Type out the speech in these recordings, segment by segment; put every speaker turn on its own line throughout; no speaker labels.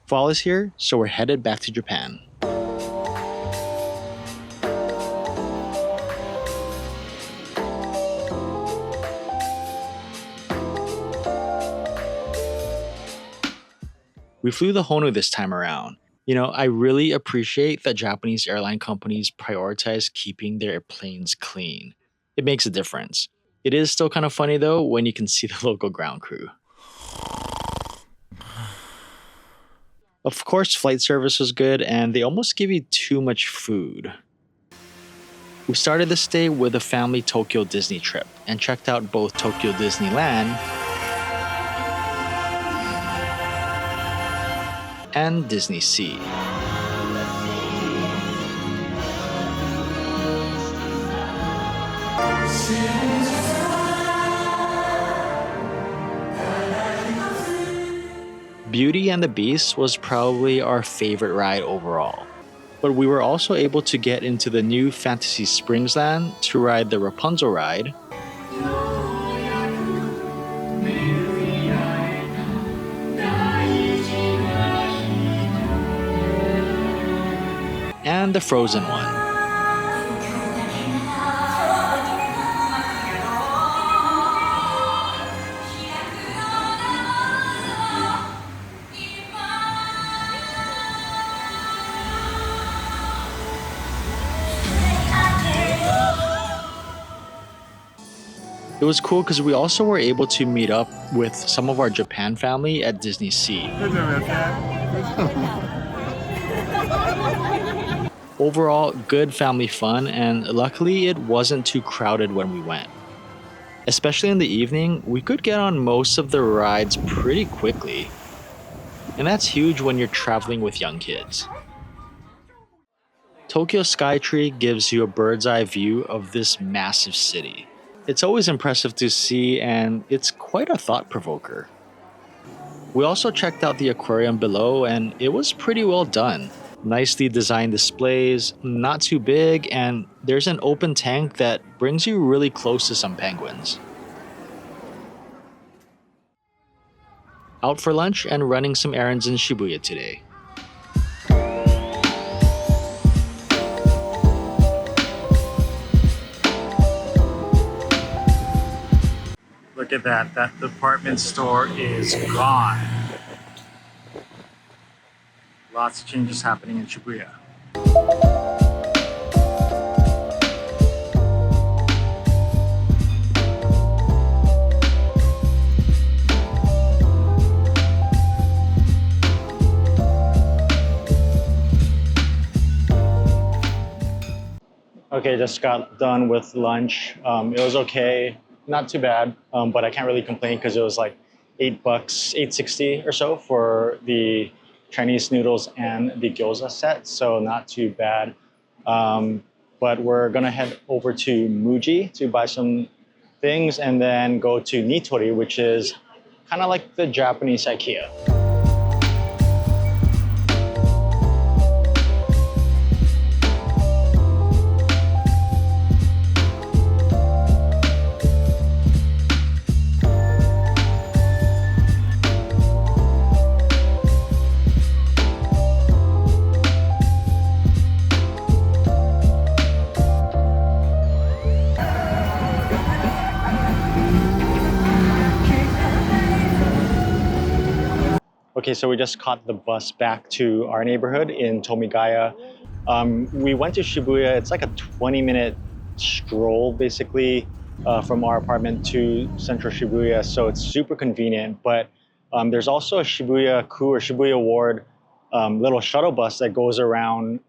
Fall is here, so we're headed back to Japan. We flew the Honu this time around. I really appreciate that Japanese airline companies prioritize keeping their planes clean. It makes a difference. It is still kind of funny though when you can see the local ground crew. Of course, flight service was good and they almost give you too much food. We started this day with a family Tokyo Disney trip and checked out both Tokyo Disneyland and Disney Sea. Beauty and the Beast was probably our favorite ride overall. But we were also able to get into the new Fantasy Springs Land to ride the Rapunzel ride and the Frozen one. It was cool because we also were able to meet up with some of our Japan family at Disney Sea. Overall, good family fun, and luckily it wasn't too crowded when we went. Especially in the evening, we could get on most of the rides pretty quickly. And that's huge when you're traveling with young kids. Tokyo Skytree gives you a bird's eye view of this massive city. It's always impressive to see, and it's quite a thought provoker. We also checked out the aquarium below, and it was pretty well done. Nicely designed displays, not too big, and there's an open tank that brings you really close to some penguins. Out for lunch and running some errands in Shibuya today. Look at that. That department store is gone. Lots of changes happening in Shibuya. Okay, just got done with lunch. It was okay. Not too bad, but I can't really complain because it was like $8, $8.60 or so for the Chinese noodles and the gyoza set, so not too bad. But we're gonna head over to Muji to buy some things and then go to Nitori, which is kind of like the Japanese IKEA. Okay, so we just caught the bus back to our neighborhood in Tomigaya. We went to Shibuya. It's like a 20-minute stroll, basically, from our apartment to central Shibuya, so it's super convenient. But there's also a Shibuya-ku or Shibuya Ward little shuttle bus that goes around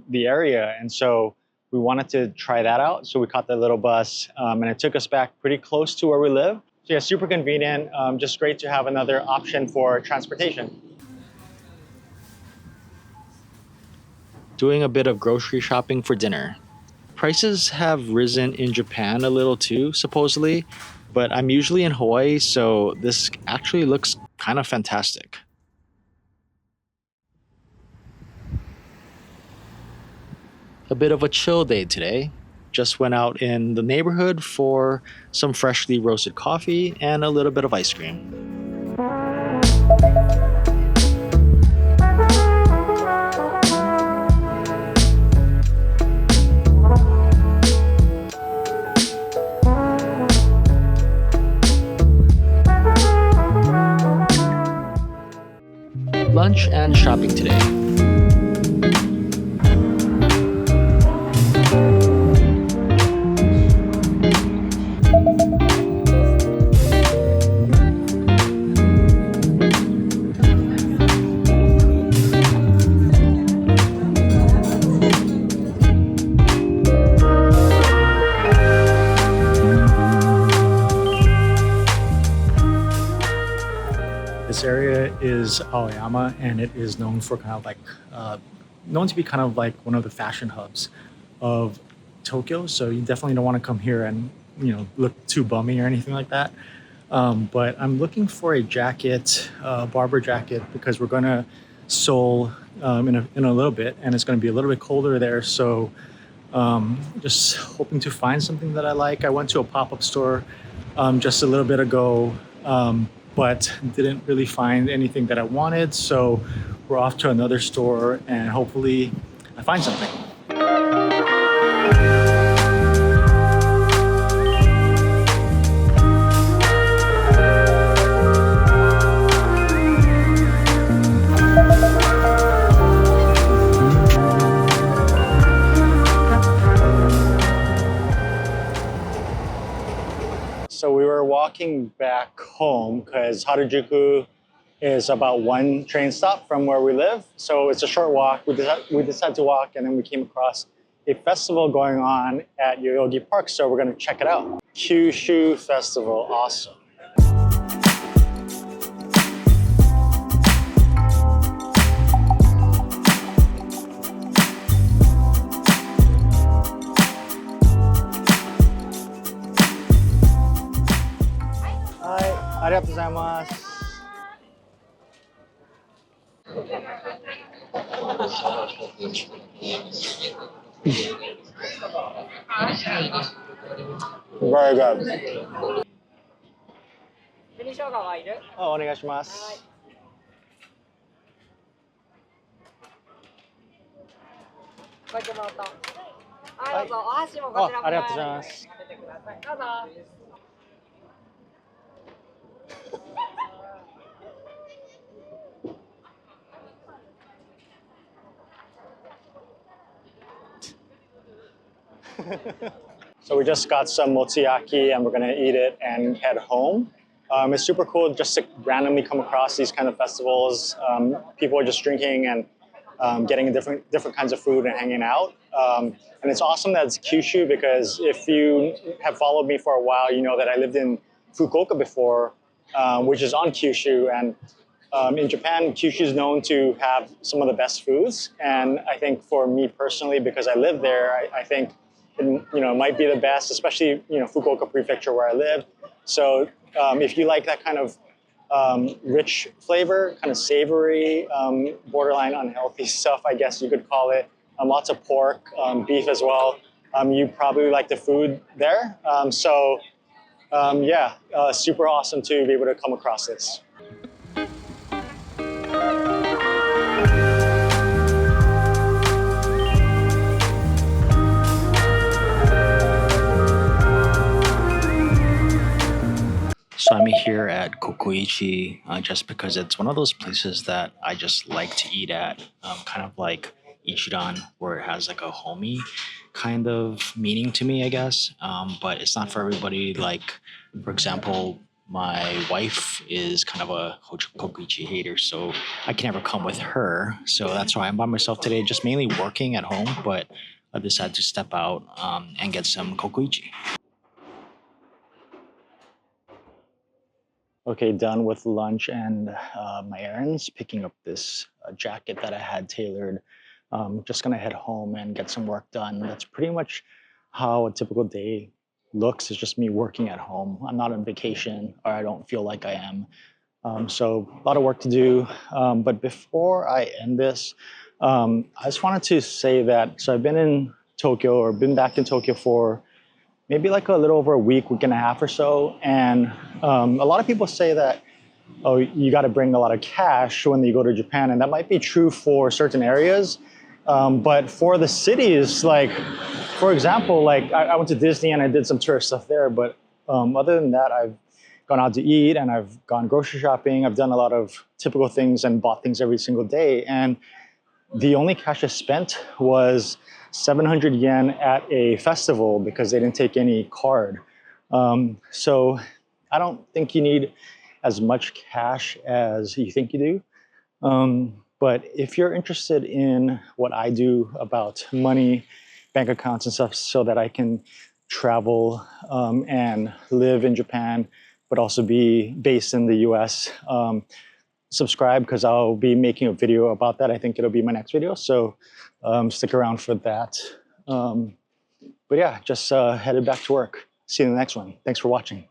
the area, and so we wanted to try that out. So we caught the little bus, and it took us back pretty close to where we live. So yeah, super convenient, just great to have another option for transportation. Doing a bit of grocery shopping for dinner. Prices have risen in Japan a little too, supposedly, but I'm usually in Hawaii, so this actually looks kind of fantastic. A bit of a chill day today. Just went out in the neighborhood for some freshly roasted coffee and a little bit of ice cream. lunch and shopping today. This area is Aoyama, and it is known for kind of like known to be kind of like one of the fashion hubs of Tokyo. So you definitely don't want to come here and look too bummy or anything like that. But I'm looking for a jacket, Barber jacket, because we're going to Seoul in a little bit, and it's going to be a little bit colder there. So just hoping to find something that I like. I went to a pop-up store just a little bit ago. But didn't really find anything that I wanted. So we're off to another store and hopefully I find something. So we were walking back home because Harajuku is about one train stop from where we live. So it's a short walk. We decided to walk, and then we came across a festival going on at Yoyogi Park. So we're going to check it out. Kyushu Festival, awesome. Arigatou gozaimasu. Very good.
紅生姜はいる？
お願いします。
こうやってもらった。はい、どうぞ。お箸もこちらも。
ありがとうございます。
当ててください。どうぞ。
So we just got some motsuyaki and we're gonna eat it and head home. It's super cool just to randomly come across these kind of festivals. People are just drinking and getting different kinds of food and hanging out. And it's awesome that it's Kyushu, because if you have followed me for a while, you know that I lived in Fukuoka before, which is on Kyushu. And in Japan, Kyushu is known to have some of the best foods. And I think for me personally, because I live there, I think it might be the best, especially Fukuoka Prefecture where I live. So if you like that kind of rich flavor, kind of savory, borderline unhealthy stuff, I guess you could call it. Lots of pork, beef as well. You probably like the food there. Super awesome to be able to come across this. So I'm here at Kokoichi just because it's one of those places that I just like to eat at, kind of like Ichiran, where it has like a homey kind of meaning to me, I guess. But it's not for everybody. Like, for example, my wife is kind of a Kokoichi hater, so I can never come with her. So that's why I'm by myself today, just mainly working at home, but I decided to step out and get some Kokoichi. Okay, done with lunch and my errands, picking up this jacket that I had tailored. Just gonna head home and get some work done. That's pretty much how a typical day looks. It's just me working at home. I'm not on vacation, or I don't feel like I am. So a lot of work to do. But before I end this, I just wanted to say that, so I've been in Tokyo, or been back in Tokyo for maybe like a little over a week and a half or so. And a lot of people say that, oh, you got to bring a lot of cash when you go to Japan. And that might be true for certain areas. But for the cities, like, for example, like I went to Disney and I did some tourist stuff there. But other than that, I've gone out to eat and I've gone grocery shopping. I've done a lot of typical things and bought things every single day. And the only cash I spent was 700 yen at a festival because they didn't take any card. So I don't think you need as much cash as you think you do. But if you're interested in what I do about money, bank accounts and stuff so that I can travel and live in Japan, but also be based in the US, subscribe because I'll be making a video about that. I think it'll be my next video. So stick around for that. But yeah, just headed back to work. See you in the next one. Thanks for watching.